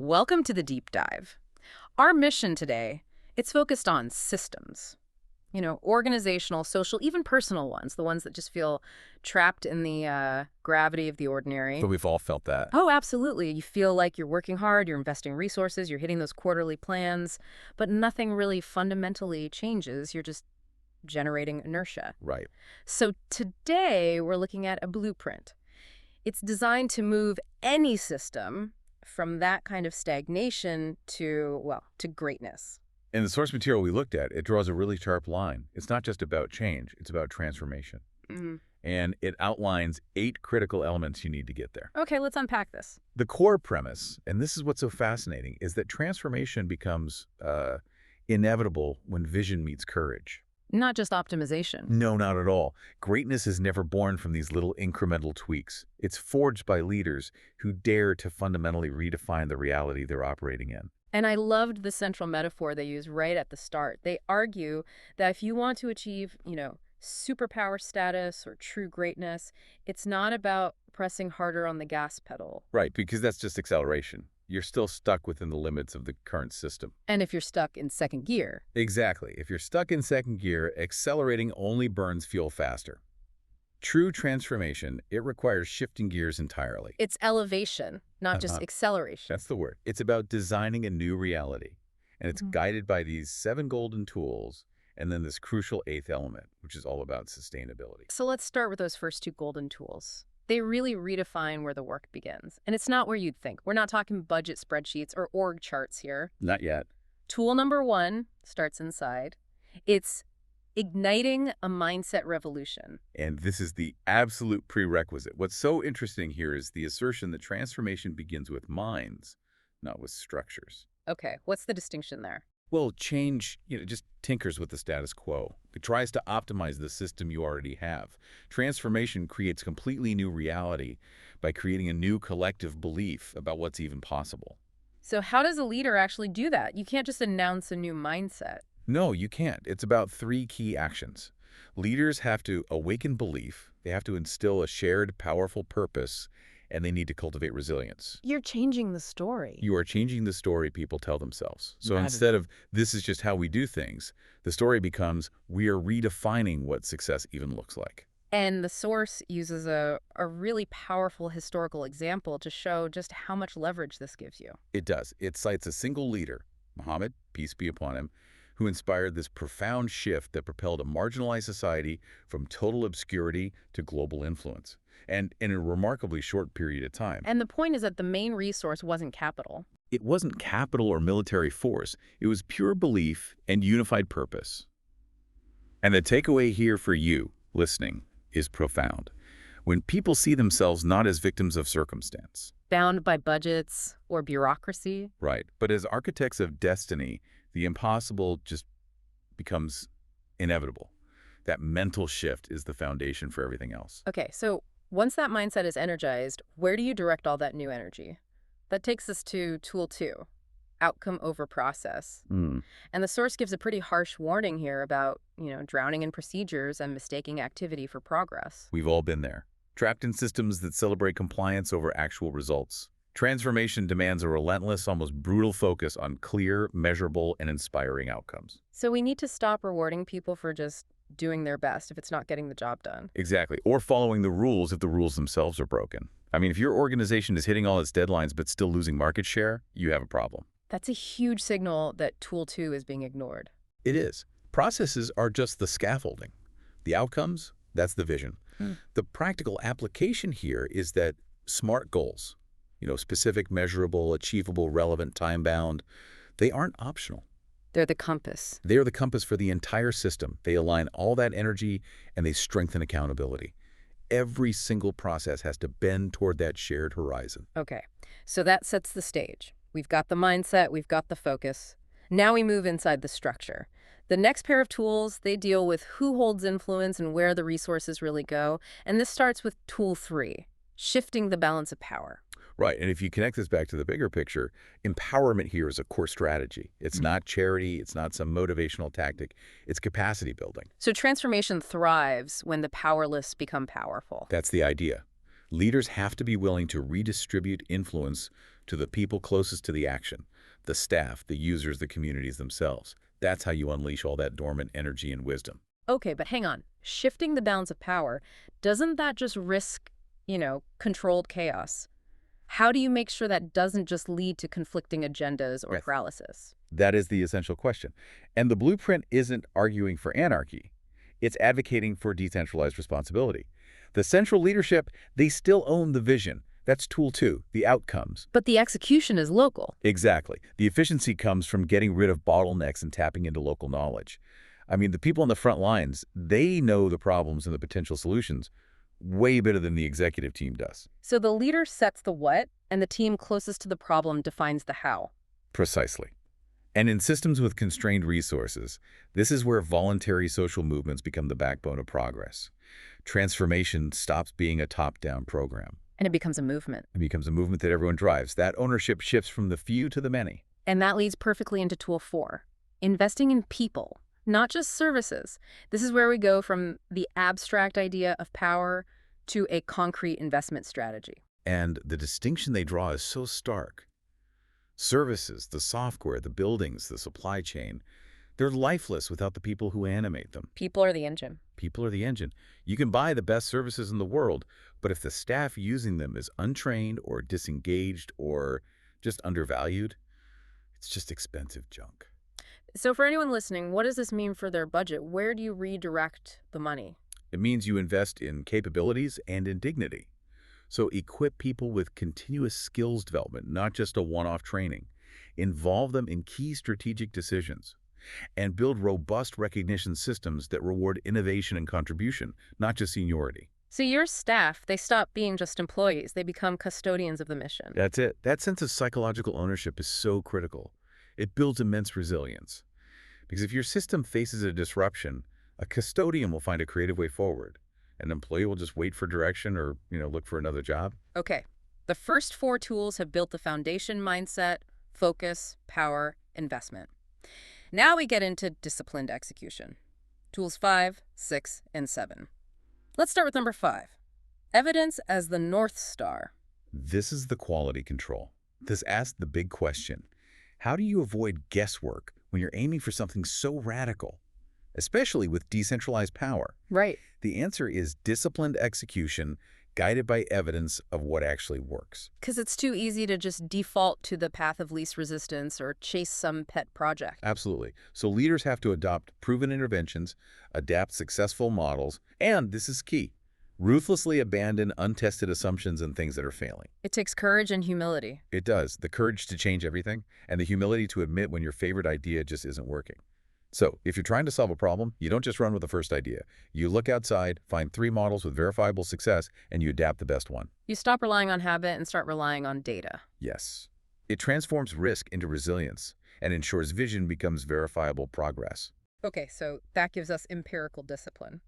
Welcome to the deep dive. Our mission today, it's focused on systems. Organizational, social, even personal ones, the ones that just feel trapped in the gravity of the But ordinary. we've all felt that. Oh, absolutely. You feel like you're working hard, you're investing resources, you're hitting those quarterly plans, but nothing really fundamentally changes. You're just generating inertia. Right. So today we're looking at a blueprint. It's designed to move any system from that kind of stagnation to, well, to greatness. In the source material we looked at, it draws a really sharp line. It's not just about change, it's about transformation. Mhm. And it outlines 8 critical elements you need to get there. Okay, let's unpack this. The core premise, and this is what's so fascinating, is that transformation becomes inevitable when vision meets courage. Not just optimization. No, not at all. Greatness is never born from these little incremental tweaks. It's forged by leaders who dare to fundamentally redefine the reality they're operating in. And I loved the central metaphor they use right at the start. They argue that if you want to achieve, superpower status or true greatness, it's not about pressing harder on the gas pedal. Right, because that's just acceleration. You're still stuck within the limits of the current system. And if you're stuck in second gear, Exactly. If you're stuck in second gear, accelerating only burns fuel faster. True transformation, it requires shifting gears entirely. it's elevation, not just Uh-huh. acceleration. That's the word. It's about designing a new reality. And it's Mhm. guided by these 7 golden tools and then this crucial 8th element, which is all about sustainability. So let's start with those first two golden tools. They really redefine where the work begins. And it's not where you'd think. We're not talking budget spreadsheets or org charts here. Not yet. Tool number 1 starts inside. It's igniting a mindset revolution. And this is the absolute prerequisite. What's so interesting here is the assertion that transformation begins with minds, not with structures. Okay, what's the distinction there? Well, change, just tinkers with the status quo. It tries to optimize the system you already have. Transformation creates completely new reality by creating a new collective belief about what's even possible. So how does a leader actually do that? You can't just announce a new mindset. No, you can't. It's about 3 key actions. Leaders have to awaken belief, they have to instill a shared, powerful purpose, and they need to cultivate resilience. You're changing the story. You are changing the story people tell themselves. So Rather- instead of, this is just how we do things, the story becomes, we are redefining what success even looks like. And the source uses a really powerful historical example to show just how much leverage this gives you. It does. It cites a single leader, Muhammad, peace be upon him, who inspired this profound shift that propelled a marginalized society from total obscurity to global influence, and in a remarkably short period of time. And the point is that the main resource wasn't capital. It wasn't capital or military force. It was pure belief and unified purpose. And the takeaway here for you, listening, is profound. When people see themselves not as victims of circumstance, Bound by budgets or bureaucracy. right, but as architects of destiny, the impossible just becomes inevitable. That mental shift is the foundation for everything else. Okay, so once that mindset is energized, where do you direct all that new energy? That takes us to tool 2, outcome over process. And the source gives a pretty harsh warning here about, drowning in procedures and mistaking activity for progress. We've all been there, trapped in systems that celebrate compliance over actual results. Transformation demands a relentless, almost brutal focus on clear, measurable, and inspiring outcomes. So we need to stop rewarding people for just doing their best if it's not getting the job done. Exactly. Or following the rules if the rules themselves are broken. I mean, if your organization is hitting all its deadlines but still losing market share, you have a problem. That's a huge signal that tool 2 is being ignored. It is. Processes are just the scaffolding. The outcomes, that's the vision. The practical application here is that SMART goals, specific, measurable, achievable, relevant, time-bound, they aren't optional. They're the compass. They're the compass for the entire system. They align all that energy and they strengthen accountability. Every single process has to bend toward that shared horizon. Okay, so that sets the stage. We've got the mindset, we've got the focus. Now we move inside the structure. The next pair of tools, they deal with who holds influence and where the resources really go. And this starts with tool 3, shifting the balance of power. Right, and if you connect this back to the bigger picture, empowerment here is a core strategy. It's not charity, it's not some motivational tactic, it's capacity building. So transformation thrives when the powerless become powerful. That's the idea. Leaders have to be willing to redistribute influence to the people closest to the action, the staff, the users, the communities themselves. That's how you unleash all that dormant energy and wisdom. Okay, but hang on. Shifting the balance of power, doesn't that just risk, controlled chaos? How do you make sure that doesn't just lead to conflicting agendas or Yes. paralysis? That is the essential question. And the blueprint isn't arguing for anarchy. It's advocating for decentralized responsibility. The central leadership, they still own the vision. That's tool 2, the outcomes. But the execution is local. Exactly. The efficiency comes from getting rid of bottlenecks and tapping into local knowledge. I mean, the people on the front lines, they know the problems and the potential solutions way better than the executive team does. So the leader sets the what, and the team closest to the problem defines the how. Precisely. And in systems with constrained resources, this is where voluntary social movements become the backbone of progress. Transformation stops being a top-down program. And it becomes a movement. It becomes a movement that everyone drives. That ownership shifts from the few to the many. And that leads perfectly into tool 4, investing in people, not just services. This is where we go from the abstract idea of power to a concrete investment strategy. And the distinction they draw is so stark. Services, the software, the buildings, the supply chain, they're lifeless without the people who animate them. People are the engine. People are the engine. You can buy the best services in the world, but if the staff using them is untrained or disengaged or just undervalued, it's just expensive junk. So for anyone listening, what does this mean for their budget? Where do you redirect the money? It means you invest in capabilities and in dignity. So equip people with continuous skills development, not just a one-off training. Involve them in key strategic decisions. And build robust recognition systems that reward innovation and contribution, not just seniority. So your staff, they stop being just employees. They become custodians of the mission. That's it. That sense of psychological ownership is so critical. It builds immense resilience. Because if your system faces a disruption, a custodian will find a creative way forward. An employee will just wait for direction or, look for another job. Okay. The first 4 tools have built the foundation: mindset, focus, power, investment. Now we get into disciplined execution. Tools 5, 6, and 7. Let's start with number 5. Evidence as the North Star. This is the quality control. This asks the big question. How do you avoid guesswork when you're aiming for something so radical, especially with decentralized power? Right. The answer is disciplined execution guided by evidence of what actually works. Because it's too easy to just default to the path of least resistance or chase some pet project. Absolutely. So leaders have to adopt proven interventions, adapt successful models, and this is key, ruthlessly abandon untested assumptions and things that are failing. It takes courage and humility. It does. The courage to change everything and the humility to admit when your favorite idea just isn't working. So if you're trying to solve a problem, you don't just run with the first idea. You look outside, find 3 models with verifiable success, and you adapt the best one. You stop relying on habit and start relying on data. Yes. It transforms risk into resilience and ensures vision becomes verifiable progress. Okay, so that gives us empirical discipline.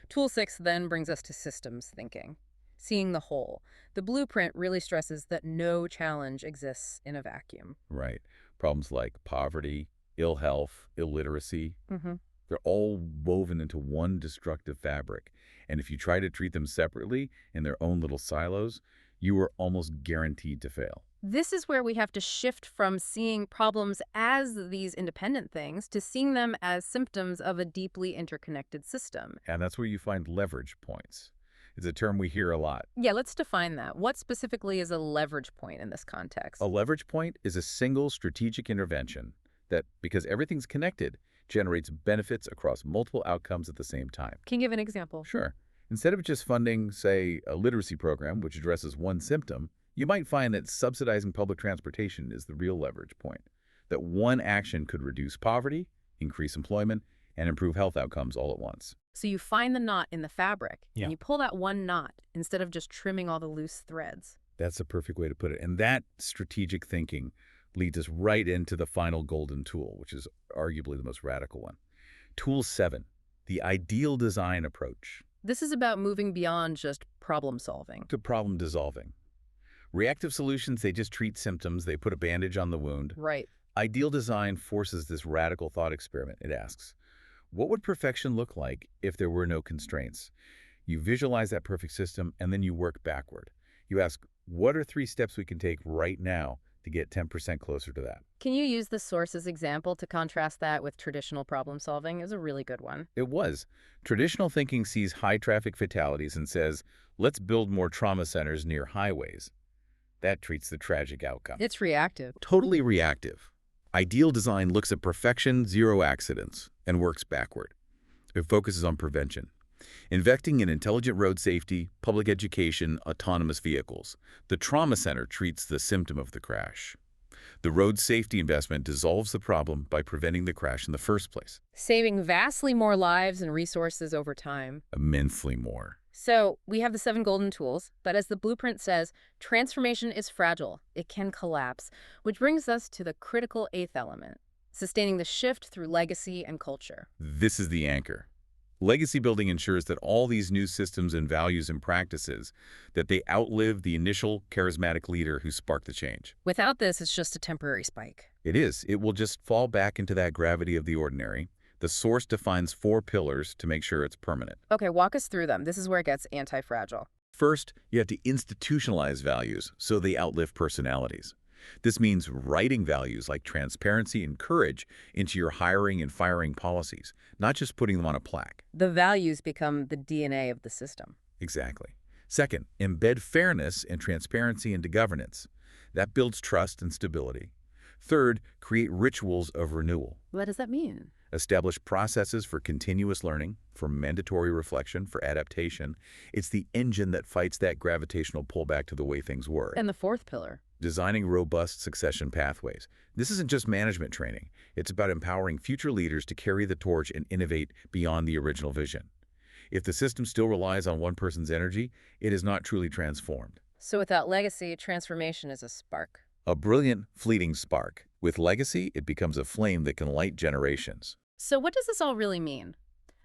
Tool 6 then brings us to systems thinking, seeing the whole. The blueprint really stresses that no challenge exists in a vacuum. Right. Problems like poverty, ill health, illiteracy, they're all woven into one destructive fabric. And if you try to treat them separately in their own little silos, you are almost guaranteed to fail. This is where we have to shift from seeing problems as these independent things to seeing them as symptoms of a deeply interconnected system. And that's where you find leverage points. It's a term we hear a lot. Yeah, let's define that. What specifically is a leverage point in this context? A leverage point is a single strategic intervention that, because everything's connected, generates benefits across multiple outcomes at the same time. Can you give an example? Sure. Instead of just funding, say, a literacy program which addresses one symptom, you might find that subsidizing public transportation is the real leverage point. That one action could reduce poverty, increase employment, and improve health outcomes all at once. So you find the knot in the fabric, Yeah. and you pull that one knot instead of just trimming all the loose threads. That's a perfect way to put it. And that strategic thinking leads us right into the final golden tool, which is arguably the most radical one. Tool 7, the ideal design approach. This is about moving beyond just problem solving. To problem dissolving. Reactive solutions, they just treat symptoms, they put a bandage on the wound. Right. Ideal design forces this radical thought experiment. It asks, what would perfection look like if there were no constraints? You visualize that perfect system, and then you work backward. You ask, what are 3 steps we can take right now to get 10% closer to that? Can you use the source as example to contrast that with traditional problem solving? Is a really good one. It was. Traditional thinking sees high traffic fatalities and says, let's build more trauma centers near highways. That treats the tragic outcome. It's reactive. Totally reactive. Ideal design looks at perfection, 0 accidents, and works backward. It focuses on prevention. Investing in intelligent road safety, public education, autonomous vehicles. The trauma center treats the symptom of the crash. The road safety investment dissolves the problem by preventing the crash in the first place. Saving vastly more lives and resources over time. Immensely more. So we have the 7 golden tools, but as the blueprint says, transformation is fragile. It can collapse, which brings us to the critical 8th element, sustaining the shift through legacy and culture. This is the anchor. Legacy building ensures that all these new systems and values and practices, that they outlive the initial charismatic leader who sparked the change. Without this, it's just a temporary spike. It is. It will just fall back into that gravity of the ordinary. The source defines 4 pillars to make sure it's permanent. Okay, walk us through them. This is where it gets anti-fragile. First, you have to institutionalize values so they outlive personalities. This means writing values like transparency and courage into your hiring and firing policies, not just putting them on a plaque. The values become the DNA of the system. Exactly. Second, embed fairness and transparency into governance. That builds trust and stability. Third, create rituals of renewal. What does that mean? Establish processes for continuous learning, for mandatory reflection, for adaptation. It's the engine that fights that gravitational pullback to the way things were. And the 4th pillar? Designing robust succession pathways. This isn't just management training. It's about empowering future leaders to carry the torch and innovate beyond the original vision. If the system still relies on one person's energy, it is not truly transformed. So without legacy, transformation is a spark. A brilliant, fleeting spark. With legacy, it becomes a flame that can light generations. So what does this all really mean?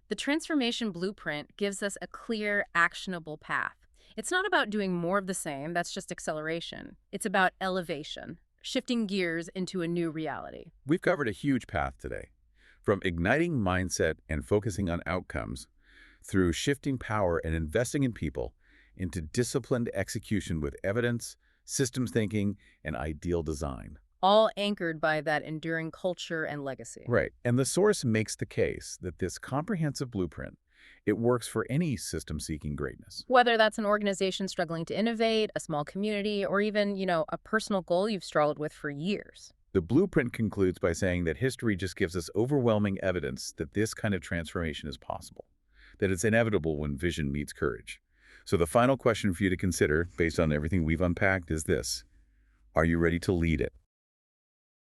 The transformation blueprint gives us a clear, actionable path. It's not about doing more of the same, that's just acceleration. It's about elevation, shifting gears into a new reality. We've covered a huge path today. From igniting mindset and focusing on outcomes, through shifting power and investing in people, into disciplined execution with evidence, systems thinking, and ideal design. All anchored by that enduring culture and legacy. Right. And the source makes the case that this comprehensive blueprint, it works for any system seeking greatness. Whether that's an organization struggling to innovate, a small community, or even, a personal goal you've struggled with for years. The blueprint concludes by saying that history just gives us overwhelming evidence that this kind of transformation is possible, that it's inevitable when vision meets courage. So the final question for you to consider, based on everything we've unpacked, is this: are you ready to lead it?